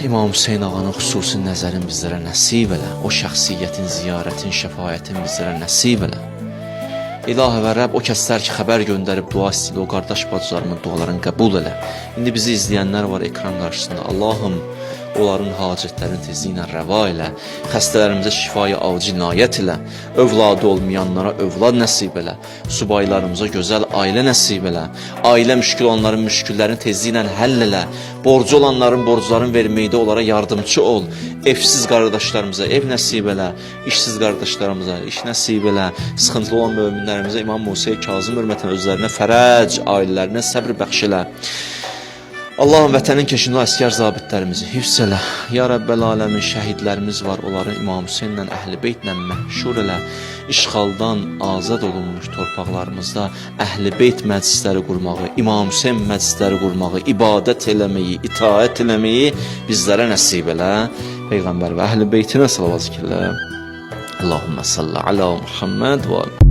İmam Hüseyin ağanın xüsusi nəzərin bizlərə nəsib elə. O şəxsiyyətin, ziyarətin, şəfayətin bizlərə nəsib elə. İlahi və Rəbb o kəslər ki, xəbər göndərib dua istəyir, o qardaş bacılarımın dualarını qəbul elə. İndi bizi izləyənlər var ekran qarşısında. Allahım, onların hacətlərini tezliklə rəva elə. Xəstələrimizə şifaya acil inayət elə. Övladı olmayanlara övlad nəsib elə. Subaylarımıza gözəl ailə nəsib elə. Ailə müşkül olanların müşküllərini tezliklə həll elə. Borcu olanların borclarını verməkdə onlara yardımcı ol. Evsiz qardaşlarımıza ev nəsib elə. İşsiz qardaşlarımıza iş nəsib elə. Sıxıntılı olan möminlərimizə İmam Musa Kazım hörmətən özlərinə fərəc, ailələrinə səbr bəxş elə. Allah'ın vətənin keşində əskər zabitlərimizi hifz elə. Ya Rəbbəl aləmin şəhidlərimiz var. Onları İmam Hüseynlə, Əhl-i Beytlə məşhur elə. İşğaldan azad olunmuş torpaqlarımızda Əhl-i Beyt məclisləri qurmağı, İmam Hüseyn məclisləri qurmağı, ibadət eləməyi, itaət eləməyi bizlərə nəsib elə. Peyğəmbər və Əhl-i Beytinə salavat zikirlə. Allahümmə salli alə Muhammed və